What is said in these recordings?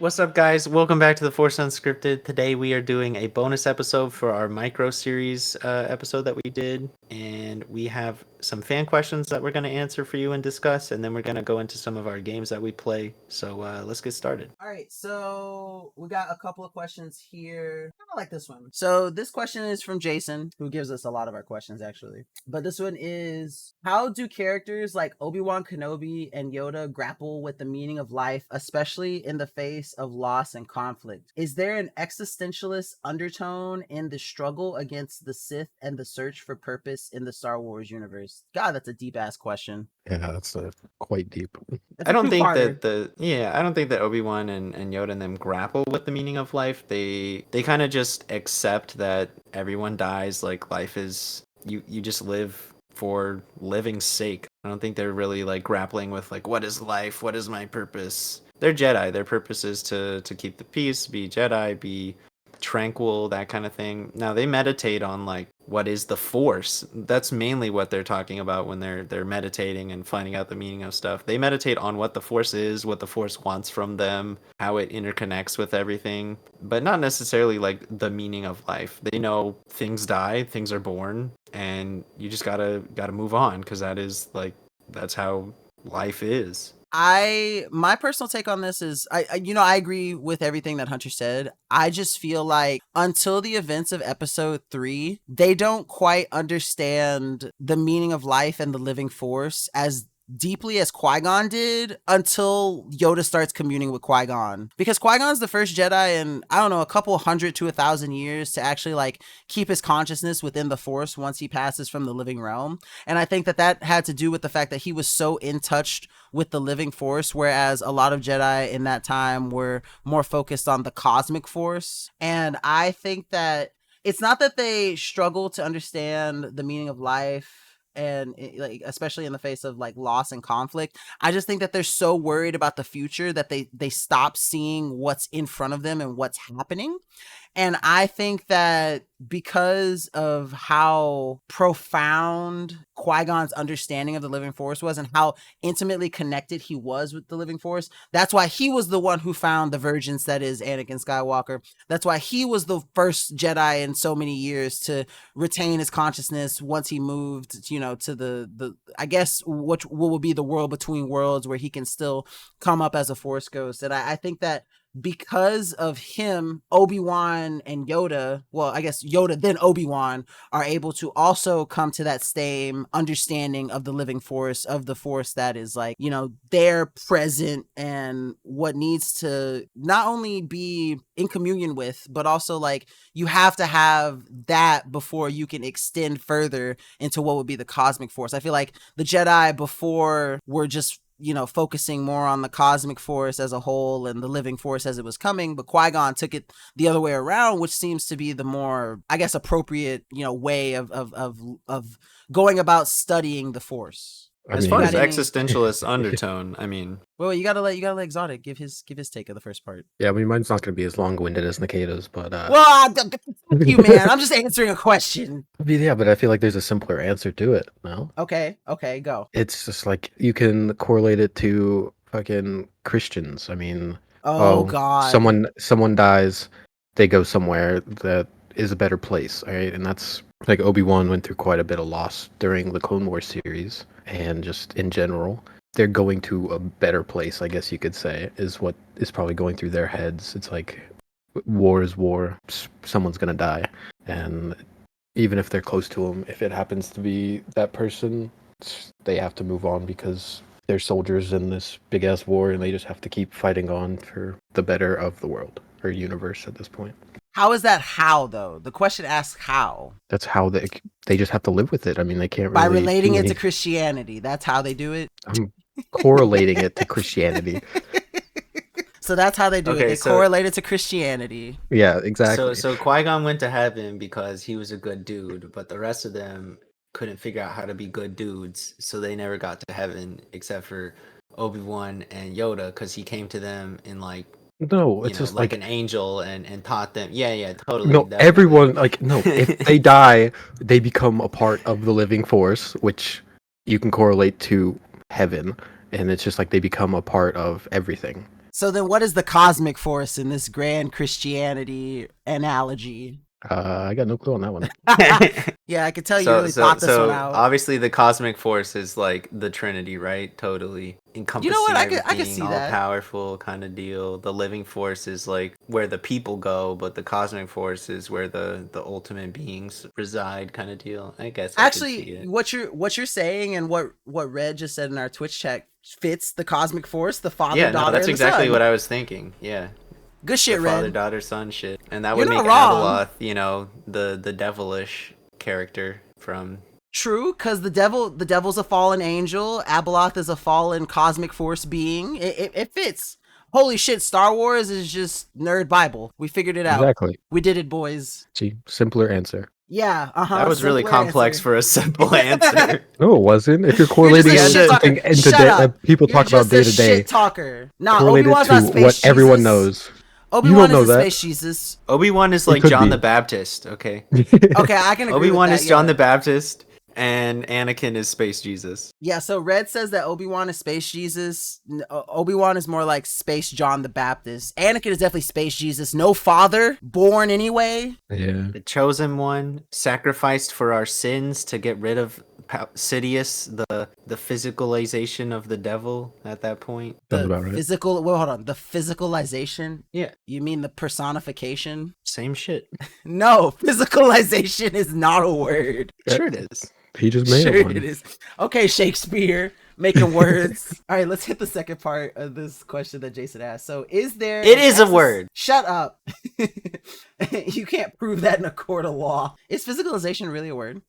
What's up, guys? Welcome back to the Force Unscripted. Today we are doing a bonus episode for our micro series episode that we did, and we have some fan questions that we're going to answer for you and discuss, and then we're going to go into some of our games that we play. So let's get started. All right, so we got a couple of questions here. I like this one. So this question is from Jason, who gives us a lot of our questions actually. But this one is, how do characters like Obi-Wan Kenobi and Yoda grapple with the meaning of life, especially in the face of loss and conflict? Is there an existentialist undertone in the struggle against the Sith and the search for purpose in the Star Wars universe? God, that's a deep ass question. Yeah, that's quite deep. That's I a don't think two-parter. that I don't think that Obi-Wan and Yoda and them grapple with the meaning of life. They kind of just accept that everyone dies. Like life is you just live for living's sake. I don't think they're really like grappling with like what is life, what is my purpose. They're Jedi. Their purpose is to keep the peace, be Jedi, be tranquil, that kind of thing. Now they meditate on like what is the Force. That's mainly what they're talking about when they're meditating and finding out the meaning of stuff. They meditate on what the Force is, what the Force wants from them, how it interconnects with everything, but not necessarily like the meaning of life. They know things die, things are born, and you just gotta move on because that's how life is. My personal take on this is I agree with everything that Hunter said. I just feel like until the events of episode 3, they don't quite understand the meaning of life and the living force as deeply as Qui-Gon did until Yoda starts communing with Qui-Gon. Because Qui-Gon's the first Jedi in, I don't know, a couple hundred to 1,000 years to actually like keep his consciousness within the Force once he passes from the living realm. And I think that had to do with the fact that he was so in touch with the living force, whereas a lot of Jedi in that time were more focused on the cosmic force. And I think that it's not that they struggle to understand the meaning of life and like especially in the face of like loss and conflict. I just think that they're so worried about the future that they stop seeing what's in front of them and what's happening. And I think that because of how profound Qui-Gon's understanding of the living force was and how intimately connected he was with the living force, that's why he was the one who found the virgins that is Anakin Skywalker. That's why he was the first Jedi in so many years to retain his consciousness once he moved, to the I guess what will be the world between worlds where he can still come up as a Force ghost. And I think that because of him, Obi-Wan and Yoda, well, I guess Yoda then Obi-Wan, are able to also come to that same understanding of the living force, of the force that is like, there present and what needs to not only be in communion with, but also like you have to have that before you can extend further into what would be the cosmic force. I feel like the Jedi before were just focusing more on the cosmic force as a whole and the living force as it was coming, but Qui-Gon took it the other way around, which seems to be the more, I guess, appropriate, way of going about studying the force. As far as existentialist undertone, I mean, well, you gotta let Exotic give his take of the first part. Yeah, I mean, mine's not going to be as long-winded as Nikitas, but fuck you, man. I'm just answering a question. Yeah, but I feel like there's a simpler answer to it. No. Okay, go. It's just like you can correlate it to fucking Christians. I mean, God, someone dies, they go somewhere that is a better place, all right? And that's like Obi-Wan went through quite a bit of loss during the Clone Wars series, and just in general, they're going to a better place, I guess you could say, is what is probably going through their heads. It's like war is war. Someone's gonna die, and even if they're close to them, if it happens to be that person, they have to move on because they're soldiers in this big ass war, and they just have to keep fighting on for the better of the world or universe at this point. How is that how, though? The question asks how. That's how they just have to live with it. I mean, they can't By relating it to Christianity. That's how they do it? I'm correlating it to Christianity. So that's how they do it. They correlate it to Christianity. Yeah, exactly. So Qui-Gon went to heaven because he was a good dude, but the rest of them couldn't figure out how to be good dudes, so they never got to heaven except for Obi-Wan and Yoda because he came to them in like no, it's just like an angel and taught them. Yeah, totally. No, definitely. Everyone if they die, they become a part of the living force, which you can correlate to heaven, and it's just like they become a part of everything. So then what is the cosmic force in this grand Christianity analogy? I got no clue on that one. Yeah, I could tell you really thought this one out. Obviously the cosmic force is like the Trinity, right? Totally encompassing, you know what? I could everything, see all that. powerful kind of deal. The living force is like where the people go, but the cosmic force is where the ultimate beings reside, kind of deal. I guess I could see Actually, it. what you're saying and what Red just said in our Twitch chat fits the cosmic force, the father, Yeah, daughter, no, that's and the exactly son. what I was thinking. Yeah. Good shit, The father, Red. daughter, son shit. And that You're would make not wrong. Abeloth, you know, the devilish character from... True, because the devil's a fallen angel. Abeloth is a fallen cosmic force being. It fits. Holy shit, Star Wars is just nerd Bible. We figured it out. Exactly. We did it, boys. See, simpler answer. Yeah, That was really simpler complex answer. for a simple answer. No, it wasn't. If you're correlating just a shit something talker. into Shut up. that people You're talk about just day a to day, shit talker. Nah, correlated Obi-Wan's to not space what everyone Jesus. knows. Obi-Wan You don't is know a that. space Jesus. Obi-Wan is It like could John be. the Baptist, okay? Okay, I can agree Obi-Wan with is that, John yeah. the Baptist, and Anakin is Space Jesus. Yeah, so Red says that Obi-Wan is Space Jesus. Obi-Wan is more like Space John the Baptist. Anakin is definitely Space Jesus. No father, born anyway. Yeah. The chosen one, sacrificed for our sins to get rid of Sidious, the physicalization of the devil at that point. Sounds The about right. physical, well, hold on. The physicalization? Yeah, You mean the personification? same shit. No, physicalization is not a word. Sure it is. He just made Sure one. it is. Okay, Shakespeare, making words. All right, let's hit the second part of this question that Jason asked. So, is there... It is a word. Shut up. You can't prove that in a court of law. Is physicalization really a word?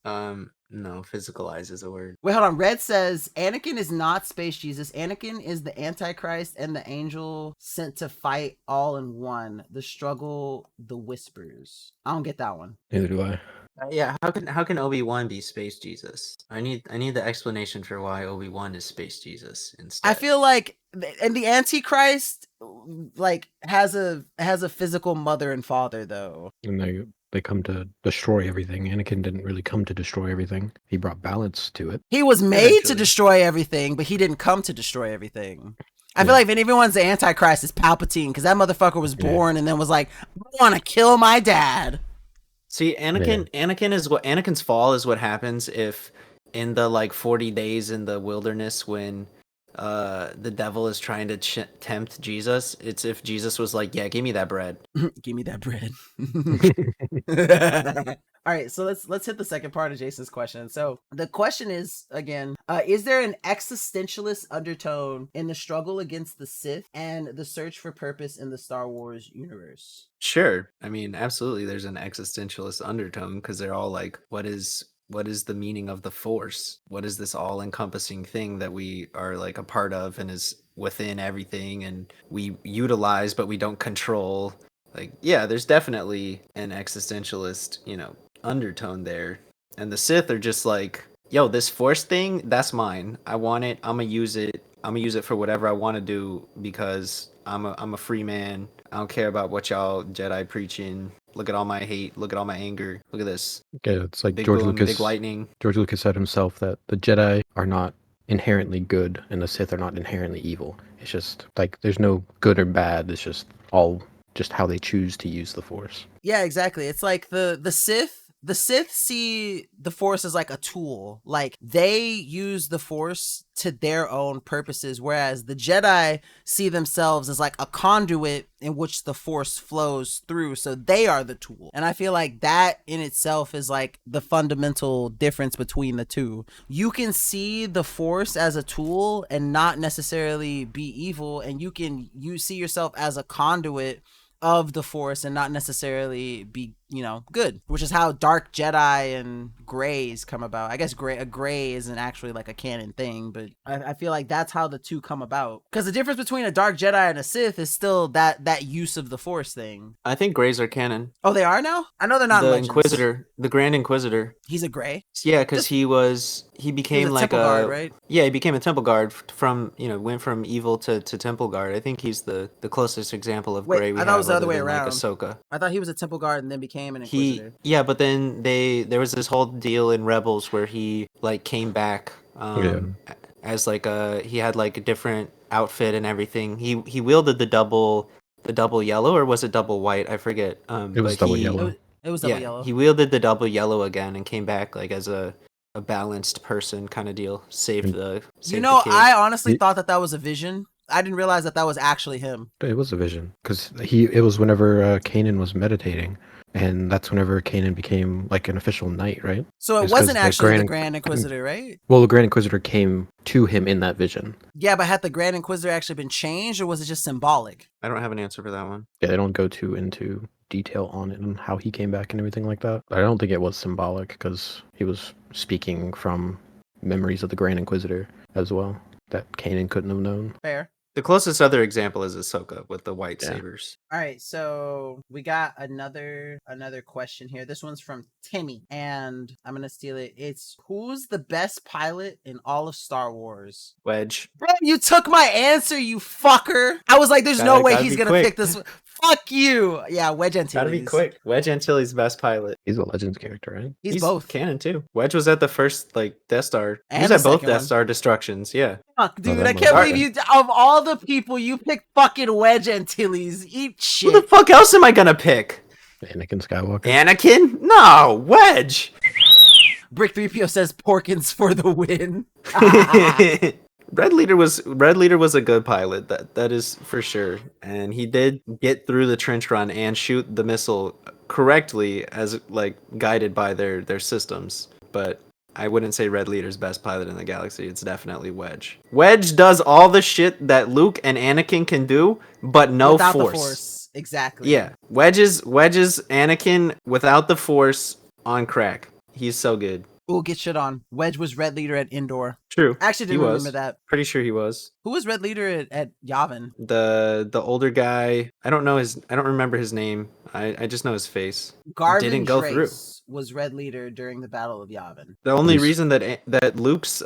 No, physicalize is a word. Wait, hold on. Red says Anakin is not Space Jesus. Anakin is the Antichrist and the angel sent to fight all in one. The struggle, the whispers. I don't get that one. Neither do I. Yeah, how can Obi-Wan be Space Jesus? I need the explanation for why Obi-Wan is Space Jesus instead. I feel like, and the Antichrist like has a physical mother and father though. And they come to destroy everything. Anakin didn't really come to destroy everything. He brought balance to it. He was made to Eventually. destroy everything, but he didn't come to destroy everything. I feel like if anyone's the Antichrist, it's Palpatine, because that motherfucker was born and then was like, I want to kill my dad. See, Anakin's fall is what happens if in the like 40 days in the wilderness when the devil is trying to tempt Jesus, it's if Jesus was like, yeah, give me that bread. Give me that bread. All right, so let's hit the second part of Jason's question. So the question is, again, is there an existentialist undertone in the struggle against the Sith and the search for purpose in the Star Wars universe? Sure. I mean, absolutely there's an existentialist undertone because they're all like, what is the meaning of the Force? What is this all-encompassing thing that we are like a part of and is within everything and we utilize but we don't control? Like, yeah, there's definitely an existentialist, undertone there. And the Sith are just like, yo, this Force thing, that's mine. I want it. I'm gonna use it. I'm gonna use it for whatever I want to do because I'm a free man. I don't care about what y'all Jedi preaching. Look at all my hate. Look at all my anger. Look at this. Yeah, it's like Big George boom, Lucas. big lightning. George Lucas said himself that the Jedi are not inherently good and the Sith are not inherently evil. It's just like there's no good or bad. It's just all just how they choose to use the Force. Yeah, exactly. It's like the Sith. The Sith see the Force as like a tool. Like they use the Force to their own purposes, whereas the Jedi see themselves as like a conduit in which the Force flows through. So they are the tool. And I feel like that in itself is like the fundamental difference between the two. You can see the Force as a tool and not necessarily be evil, and you see yourself as a conduit of the Force and not necessarily be, good, which is how dark Jedi and grays come about. I guess a gray isn't actually like a canon thing, but I feel like that's how the two come about. Because the difference between a dark Jedi and a Sith is still that use of the Force thing. I think grays are canon. Oh, they are now? I know they're not The Legends. Inquisitor, the Grand Inquisitor. He's a gray? Yeah, because he became like Temple Guard, right? Yeah, he became a Temple Guard from went from evil to Temple Guard. I think he's the closest example of gray we I thought have. it was the other way than, around. Like Ahsoka. I thought he was a Temple Guard and then became an Inquisitor. Yeah, but then there was this whole deal in Rebels where he like came back as like he had like a different outfit and everything. He wielded the double yellow, or was it double white? I forget. It was but double he, yellow. It was double yellow. he wielded the double yellow again and came back like as a balanced person kind of deal. Saved the kid. I honestly thought that was a vision. I didn't realize that was actually him. It was a vision because it was whenever Kanan was meditating, and that's whenever Kanan became like an official knight, right? So it wasn't actually the Grand Inquisitor, right? Well, the Grand Inquisitor came to him in that vision. Yeah, but had the Grand Inquisitor actually been changed, or was it just symbolic? I don't have an answer for that one. Yeah, they don't go into detail on it and how he came back and everything like that. But I don't think it was symbolic because he was speaking from memories of the Grand Inquisitor as well that Kanan couldn't have known. Fair. The closest other example is Ahsoka with the white sabers. All right, so we got another question here. This one's from Timmy, and I'm gonna steal it. It's, who's the best pilot in all of Star Wars? Wedge. Bro, you took my answer, you fucker. I was like, there's no way he's gonna pick this one. Fuck you. Yeah, Wedge Antilles. Gotta be quick. Wedge Antilles, best pilot. He's a Legends character, right? He's both. Canon too. Wedge was at the first Death Star. And he was at both second Death one. Star destructions. Yeah. Fuck, dude, that I can't must- believe you. Of all the people, you picked fucking Wedge Antilles. Eat shit. Who the fuck else am I gonna pick? Anakin Skywalker. Anakin? No, Wedge. Brick 3PO says Porkins for the win. Red Leader was a good pilot. That is for sure, and he did get through the trench run and shoot the missile correctly as guided by their systems. But I wouldn't say Red Leader's best pilot in the galaxy. It's definitely Wedge. Wedge does all the shit that Luke and Anakin can do, but Without Force. the Force. Exactly. Yeah, Wedge's Anakin without the Force on crack. He's so good. We'll get shit on. Wedge was Red Leader at Endor. True. I actually didn't remember that. Pretty sure he was. Who was Red Leader at Yavin? The older guy. I don't remember his name. I just know his face. Garvin Didn't go through. was Red Leader during the Battle of Yavin. The only reason that Luke's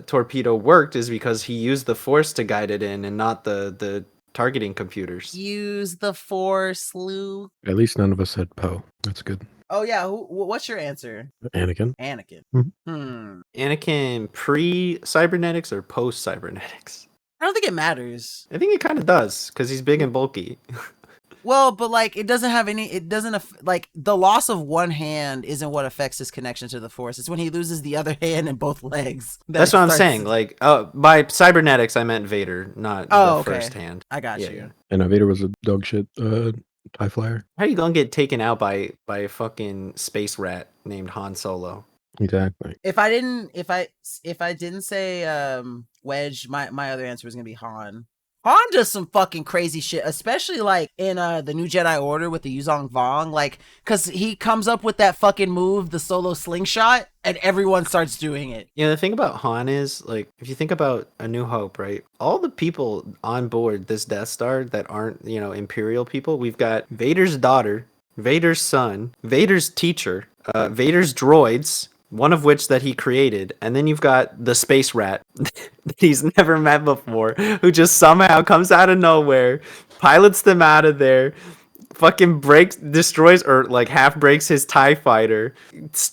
torpedo worked is because he used the Force to guide it in, and not the targeting computers. Use the Force, Luke. At least none of us said Poe. That's good. Oh yeah, what's your answer? Anakin. Anakin. Anakin pre-cybernetics or post-cybernetics? I don't think it matters. I think it kind of does, because he's big and bulky. Well, but it doesn't have any. It doesn't the loss of one hand isn't what affects his connection to the Force. It's when he loses the other hand and both legs. That's what I'm saying. By cybernetics, I meant Vader, not the first hand. I got you. Yeah. And Vader was a dog shit TIE flyer. How are you gonna get taken out by a fucking space rat named Han Solo? Exactly. If I didn't say Wedge, my other answer was gonna be Han. Han does some fucking crazy shit, especially in the New Jedi Order with the Yuzong Vong, cause he comes up with that fucking move, the Solo slingshot, and everyone starts doing it. Yeah, the thing about Han is, if you think about A New Hope, right? All the people on board this Death Star that aren't, Imperial people, we've got Vader's daughter, Vader's son, Vader's teacher, Vader's droids, one of which that he created, and then you've got the space rat that he's never met before, who just somehow comes out of nowhere, pilots them out of there, fucking destroys or half breaks his TIE fighter,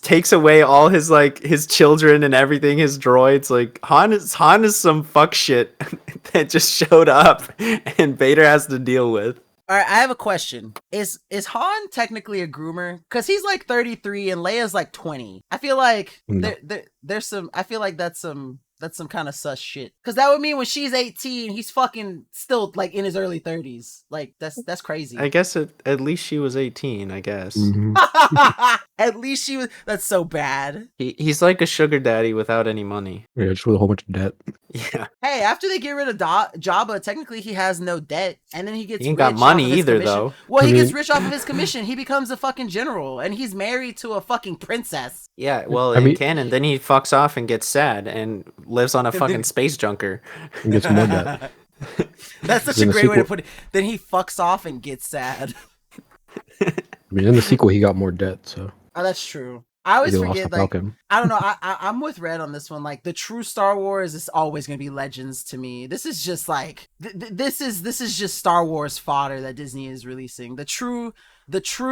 takes away all his children and everything, his droids. Han is some fuck shit that just showed up and Vader has to deal with. All right, I have a question. Is Han technically a groomer? Because he's 33 and Leia's 20. I feel like there's some. I feel like that's some kind of sus shit. Because that would mean when she's 18, he's fucking still in his early 30s. That's crazy. I guess at least she was 18. I guess. Mm-hmm. At least she was. That's so bad. He's like a sugar daddy without any money. Yeah, just with a whole bunch of debt. Yeah. Hey, after they get rid of Jabba, technically he has no debt, and then he gets. He ain't got money either, though. Well, he gets rich off of his commission. He becomes a fucking general, and he's married to a fucking princess. Yeah, well, in canon, then he fucks off and gets sad and lives on a fucking space junker. And gets more debt. That's such a great way to put it. Then he fucks off and gets sad. In the sequel, he got more debt, so. Oh, that's true. I always forget, I don't know, I'm with Red on this one. The true Star Wars is always going to be Legends to me. This is just this is just Star Wars fodder that Disney is releasing. The true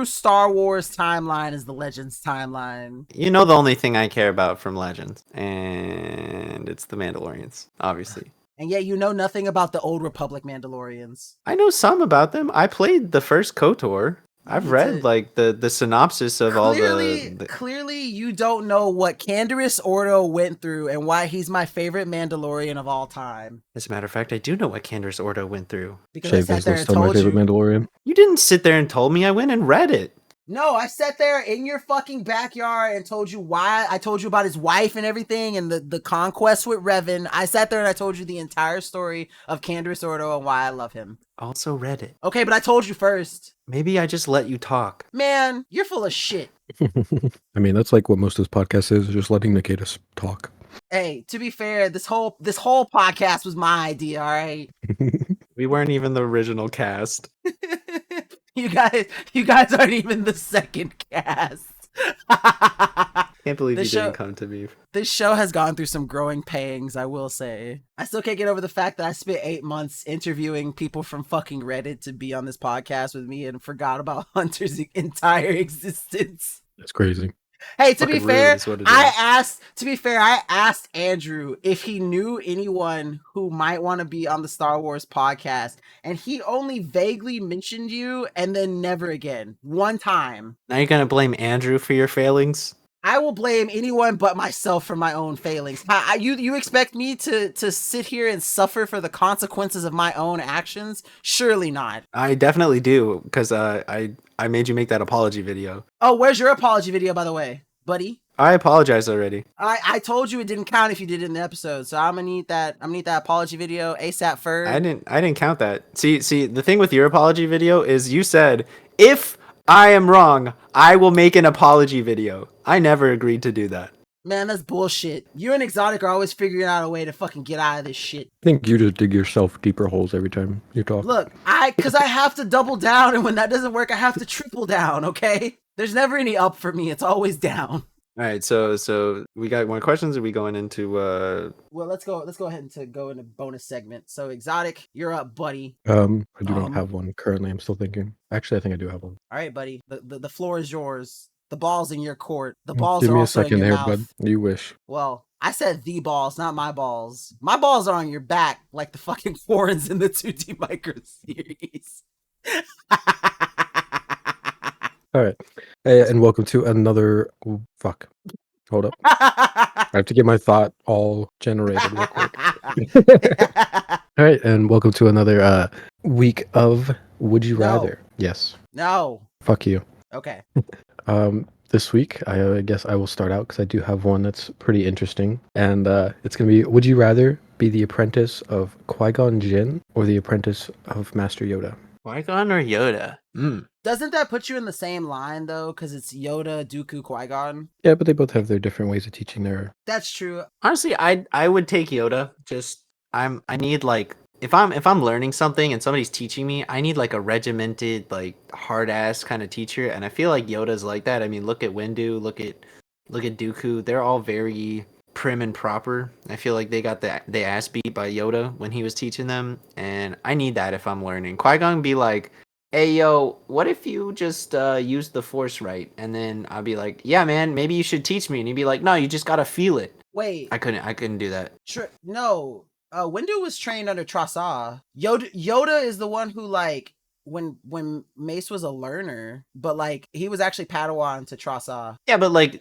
Star Wars timeline is the Legends timeline. The only thing I care about from Legends, and it's the Mandalorians, obviously. And yet you know nothing about the Old Republic Mandalorians. I know some about them. I played the first KOTOR. I've read like the synopsis of all the. Clearly, you don't know what Canderous Ordo went through and why he's my favorite Mandalorian of all time. As a matter of fact, I do know what Canderous Ordo went through. Because I sat there and told my favorite Mandalorian. You didn't sit there and told me. I went and read it. No, I sat there in your fucking backyard and told you why. I told you about his wife and everything and the conquest with Revan. I sat there and I told you the entire story of Canderous Ordo and why I love him. Also read it. Okay, but I told you first. Maybe I just let you talk. Man, you're full of shit. I mean, that's like what most of this podcast is, just letting Nikitas talk. Hey, to be fair, this whole podcast was my idea, all right? We weren't even the original cast. You guys aren't even the second cast. Can't believe you didn't come to me. This show has gone through some growing pangs, I will say. I still can't get over the fact that I spent 8 months interviewing people from fucking Reddit to be on this podcast with me and forgot about Hunter's entire existence. That's crazy. Hey, to be fair, I asked Andrew if he knew anyone who might want to be on the Star Wars podcast, and he only vaguely mentioned you and then never again. One time. Now you're going to blame Andrew for your failings? I will blame anyone but myself for my own failings. You expect me to sit here and suffer for the consequences of my own actions? Surely not. I definitely do, because I made you make that apology video. Oh, where's your apology video, by the way, buddy? I apologized already. I told you it didn't count if you did it in the episode, so I'm gonna need that apology video ASAP first. I didn't count that. See, the thing with your apology video is you said, if I am wrong, I will make an apology video. I never agreed to do that. Man, that's bullshit. You and Exotic are always figuring out a way to fucking get out of this shit. I think you just dig yourself deeper holes every time you talk. Look, because I have to double down, and when that doesn't work, I have to triple down, okay? There's never any up for me. It's always down. All right, so we got more questions. Are we going into Well, let's go ahead and go into bonus segment. So Exotic, you're up, buddy. I do not have one currently. I'm still thinking. Actually, I think I do have one. All right, buddy. The floor is yours. The ball's in your court. The balls Give are me a also second in your there, mouth. bud. You wish. Well, I said the balls, not my balls. My balls are on your back, like the fucking Quarrens in the 2D Micro series. All right, and welcome to another. Oh, fuck. Hold up. I have to get my thought all generated real quick. All right, and welcome to another week of Would You Rather? Yes. No. Fuck you. Okay. This week, I guess I will start out because I do have one that's pretty interesting, and it's gonna be: Would you rather be the apprentice of Qui-Gon Jinn or the apprentice of Master Yoda? Qui-Gon or Yoda? Doesn't that put you in the same line though? Because it's Yoda, Dooku, Qui-Gon. Yeah, but they both have their different ways of teaching their. That's true. Honestly, I would take Yoda. Just I need like if I'm learning something and somebody's teaching me, I need like a regimented, like hard ass kind of teacher, and I feel like Yoda's like that. I mean, look at Windu, look at Dooku. They're all very prim and proper. I feel like they got the ass beat by Yoda when he was teaching them, and I need that if I'm learning. Qui-Gon be like, hey yo, what if you just use the Force right? And then I'll be like, yeah man, maybe you should teach me. And he'd be like, no, you just gotta feel it. Wait. I couldn't do that. No. Windu was trained under Trasa. Yoda is the one who, like, when Mace was a learner, but like he was actually Padawan to Trasa. Yeah, but like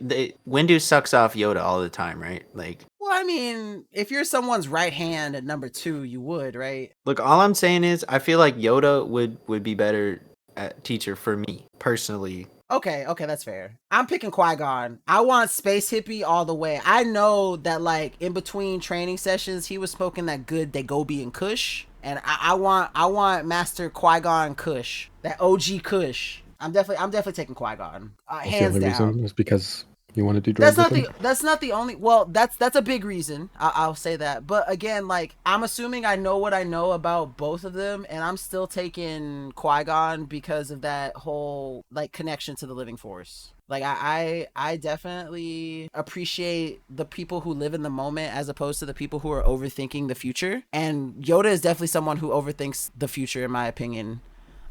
Windu sucks off Yoda all the time, right? Like, well, I mean, if you're someone's right hand at number 2, you would, right? Look, all I'm saying is I feel like Yoda would be better at teacher for me personally. Okay, that's fair. I'm picking Qui-Gon. I want Space Hippie all the way. I know that, like, in between training sessions, he was smoking that good Dagobi and Kush, and I want Master Qui-Gon Kush, that OG Kush. I'm definitely taking Qui-Gon. Hands the only down. reason is because you want to do drugs. That's not the only. Well, that's a big reason. I'll say that. But again, like, I'm assuming I know what I know about both of them, and I'm still taking Qui-Gon because of that whole, like, connection to the living force. Like, I definitely appreciate the people who live in the moment as opposed to the people who are overthinking the future. And Yoda is definitely someone who overthinks the future, in my opinion,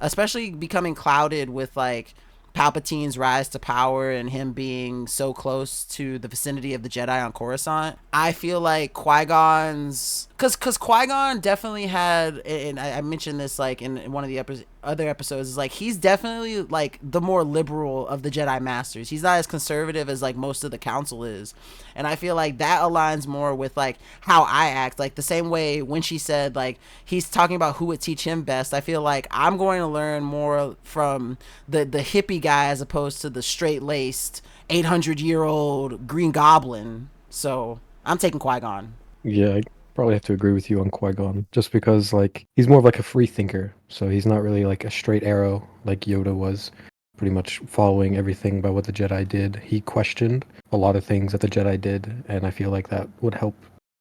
especially becoming clouded with, like, Palpatine's rise to power and him being so close to the vicinity of the Jedi on Coruscant, I feel like Qui-Gon's... Because Qui-Gon definitely had, and I mentioned this like in one of the other episodes, is like he's definitely like the more liberal of the Jedi Masters. He's not as conservative as like most of the Council is. And I feel like that aligns more with like how I act. Like the same way when she said like he's talking about who would teach him best, I feel like I'm going to learn more from the hippie guy as opposed to the straight-laced 800-year-old Green Goblin. So I'm taking Qui-Gon. Yeah, I probably have to agree with you on Qui-Gon, just because like he's more of like a free thinker, so he's not really like a straight arrow like Yoda was, pretty much following everything by what the Jedi did. He questioned a lot of things that the Jedi did, and I feel like that would help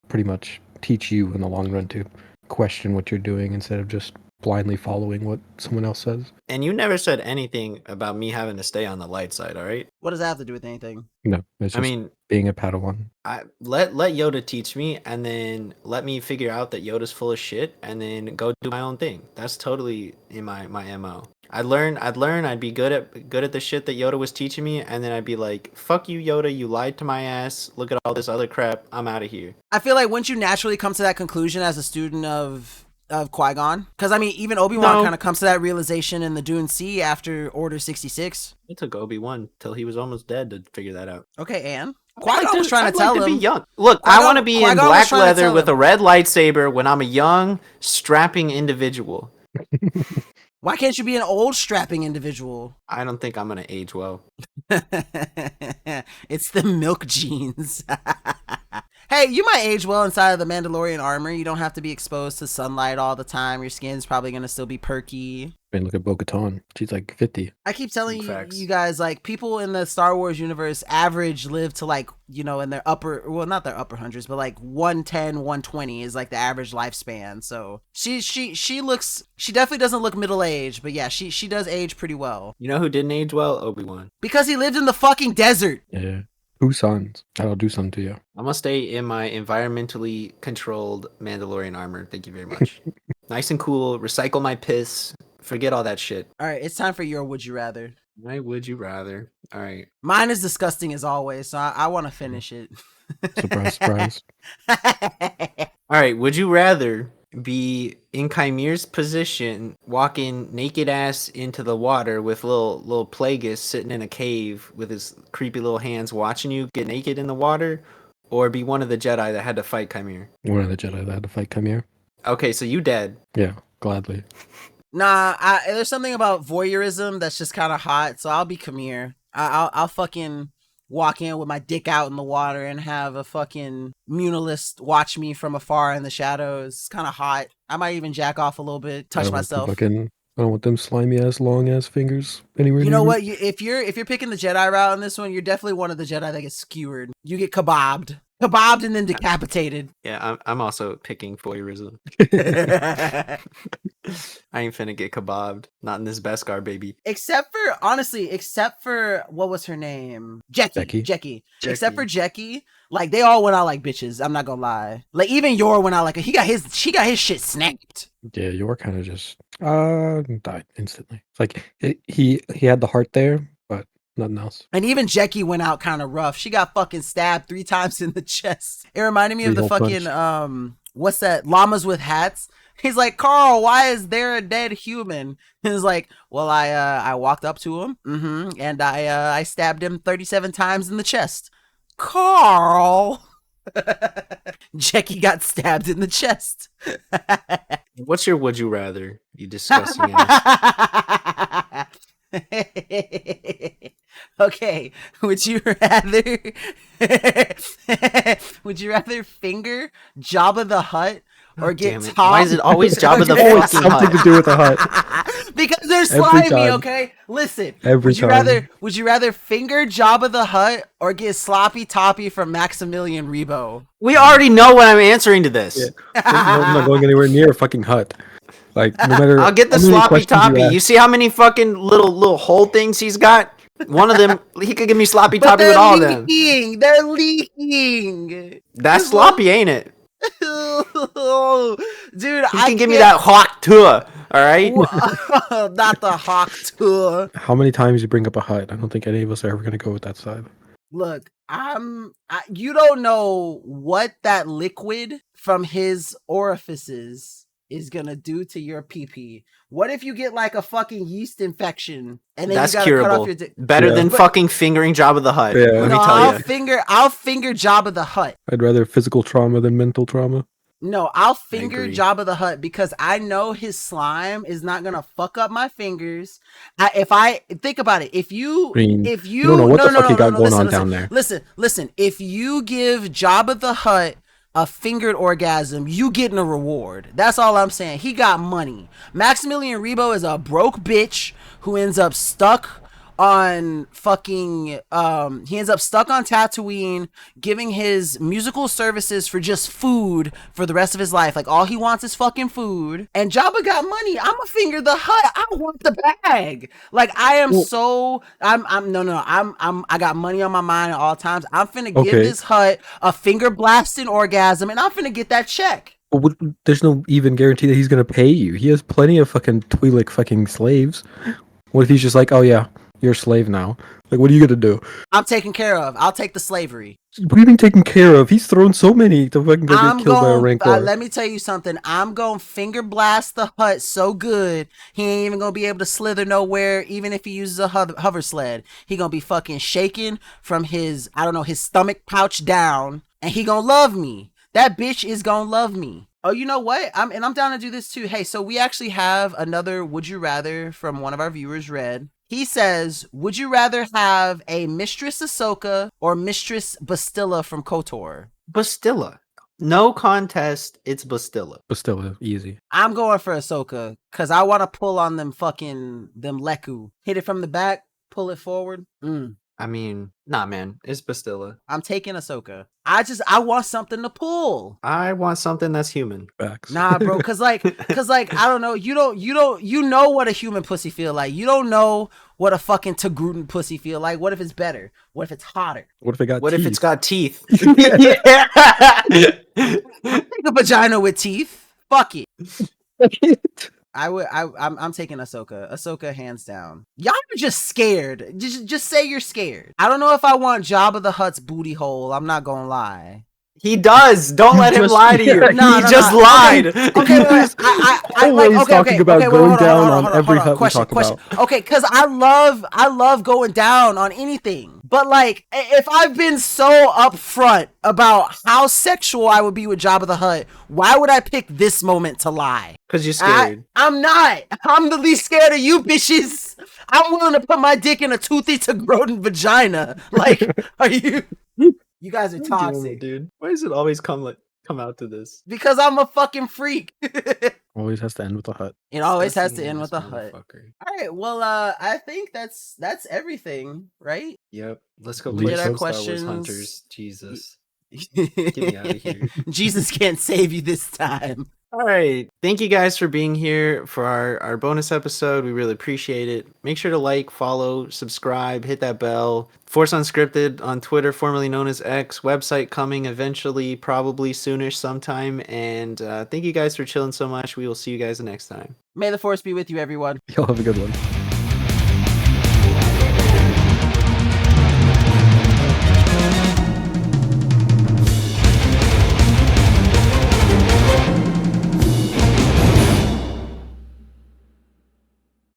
pretty much teach you in the long run to question what you're doing instead of just blindly following what someone else says. And you never said anything about me having to stay on the light side, all right? What does that have to do with anything? No, it's just being a Padawan. I let Yoda teach me, and then let me figure out that Yoda's full of shit, and then go do my own thing. That's totally in my MO. I'd learn, I'd be good at the shit that Yoda was teaching me, and then I'd be like, fuck you, Yoda, you lied to my ass, look at all this other crap, I'm out of here. I feel like once you naturally come to that conclusion as a student of Qui-Gon, because I mean even Obi-Wan kind of comes to that realization in the Dune Sea after Order 66. It took Obi-Wan till he was almost dead to figure that out. Okay, and Qui-Gon was trying to tell him. Be young. Look, I want to be in black leather with a red lightsaber when I'm a young, strapping individual. Why can't you be an old, strapping individual? I don't think I'm gonna age well. It's the milk genes. Hey, you might age well inside of the Mandalorian armor. You don't have to be exposed to sunlight all the time. Your skin's probably going to still be perky. I mean, look at Bo-Katan. She's like 50. I keep telling you guys, like, people in the Star Wars universe average live to, like, you know, in their not their upper hundreds, but, like, 110, 120 is, like, the average lifespan. So she definitely doesn't look middle-aged, but, yeah, she does age pretty well. You know who didn't age well? Obi-Wan. Because he lived in the fucking desert. Yeah. Usans. That'll do something to you. I'm gonna stay in my environmentally controlled Mandalorian armor. Thank you very much. Nice and cool. Recycle my piss. Forget all that shit. All right, it's time for your Would You Rather. My Would You Rather. All right. Mine is disgusting as always, so I want to finish it. Surprise, surprise. All right. Would you rather be in Chimere's position, walking naked ass into the water with little Plagueis sitting in a cave with his creepy little hands watching you get naked in the water, or be one of the Jedi that had to fight Chimere? One of the Jedi that had to fight Chimere. Okay, so you dead. Yeah, gladly. Nah, there's something about voyeurism that's just kind of hot, so I'll be Chimere. I'll fucking walk in with my dick out in the water and have a fucking munalist watch me from afar in the shadows. It's kind of hot. I might even jack off a little bit, touch myself. I don't want them slimy ass, long ass fingers anywhere. You know what? If you're picking the Jedi route in this one, you're definitely one of the Jedi that gets skewered. You get kebabbed and then decapitated. Yeah, I'm also picking voyeurism. I ain't finna get kebabbed. Not in this Beskar, baby. Except for what was her name? Jecki. Except for Jecki, like they all went out like bitches. I'm not gonna lie. Like even Yor went out like she got his shit snapped. Yeah, Yor kind of just died instantly. It's like he had the heart there, but nothing else. And even Jecki went out kind of rough. She got fucking stabbed 3 times in the chest. It reminded me of the fucking what's that? Llamas with hats. He's like, Carl, why is there a dead human? And he's like, well, I walked up to him, and I stabbed him 37 times in the chest. Carl. Jecki got stabbed in the chest. What's your would you rather, you disgusting ass? Okay, would you rather finger Jabba the Hutt or get Tom? Why is it always Jabba the fucking Hutt? Something to do with the Hutt. Because they're slimy, okay? Listen, would you rather finger Jabba the Hutt or get Sloppy Toppy from Maximilian Rebo? We already know what I'm answering to this. Yeah. I'm not going anywhere near a fucking Hutt. Like, no matter. I'll get the Sloppy Toppy. You see how many fucking little hole things he's got? One of them, he could give me Sloppy Toppy with all of them. They're leaking. That's sloppy, ain't it? Dude, He can give me that hawk tour. All right. Not the hawk tour. How many times you bring up a hut? I don't think any of us are ever gonna go with that side. Look, you don't know what that liquid from his orifices is gonna do to your pee-pee. What if you get like a fucking yeast infection and then That's you gotta curable. cut off your dick? Better than fucking fingering Jabba the Hutt. Yeah. Let me No, tell I'll you. finger Jabba the Hutt. I'd rather physical trauma than mental trauma. No, I'll finger agree. Jabba the Hutt because I know his slime is not gonna fuck up my fingers. If I think about it, if you don't know what the fuck he got going on down there. Listen. If you give Jabba the Hutt a fingered orgasm, you getting a reward. That's all I'm saying. He got money. Maximilian Rebo is a broke bitch who ends up stuck on fucking he ends up stuck on Tatooine, giving his musical services for just food for the rest of his life. Like all he wants is fucking food. And Jabba got money. I'ma finger the Hut. I want the bag. Like I am I got money on my mind at all times. I'm finna give this Hut a finger blasting orgasm and I'm finna get that check. But there's no even guarantee that he's gonna pay you. He has plenty of fucking Twi'lek fucking slaves. What if he's just like, oh yeah, you're a slave now? Like, what are you gonna do? I'm taken care of. I'll take the slavery. What do you mean taken care of? He's thrown so many to fucking go get killed by a Rancor. Let me tell you something. I'm gonna finger blast the Hut so good, he ain't even gonna be able to slither nowhere, even if he uses a hover sled. He gonna be fucking shaking from his, his stomach pouch down, and he gonna love me. That bitch is gonna love me. Oh, you know what? I'm down to do this too. Hey, so we actually have another Would You Rather from one of our viewers, Red. He says, would you rather have a Mistress Ahsoka or Mistress Bastilla from KOTOR? Bastilla. No contest. It's Bastilla. Bastilla, easy. I'm going for Ahsoka because I want to pull on them Leku. Hit it from the back, pull it forward. I mean, nah, man. It's Bastilla. I'm taking Ahsoka. I want something to pull. I want something that's human. Facts. Nah, bro, cause like, I don't know. You know what a human pussy feel like. You don't know what a fucking Togrutan pussy feel like. What if it's better? What if it's hotter? What if it got What teeth? if it's got teeth? Take a vagina with teeth. Fuck it. I'm taking Ahsoka. Ahsoka hands down. Y'all are just scared. Just say you're scared. I don't know if I want Jabba the Hutt's booty hole. I'm not gonna lie. He does. Don't let him lie to you. No, he just lied. Okay, wait. Always talking about going down on every hut we talk about. Okay, because I love going down on anything. But like, if I've been so upfront about how sexual I would be with Jabba the Hutt, why would I pick this moment to lie? Because you're scared. I'm not. I'm the least scared of you bitches. I'm willing to put my dick in a toothy Togrutan vagina. Like, are you? You guys are toxic, dude. Why does it always come out to this? Because I'm a fucking freak. Always has to end with a hut. It always has to end with a hut. All right, well, I think that's everything, right? Yep. Let's go We play did our some Star questions. Wars Hunters. Jesus. Get me out of here. Jesus can't save you this time. All right. Thank you guys for being here for our bonus episode. We really appreciate it. Make sure to like, follow, subscribe, hit that bell. Force Unscripted on Twitter, formerly known as X. Website coming eventually, probably soonish sometime. And thank you guys for chilling so much. We will see you guys the next time. May the Force be with you, everyone. Y'all have a good one.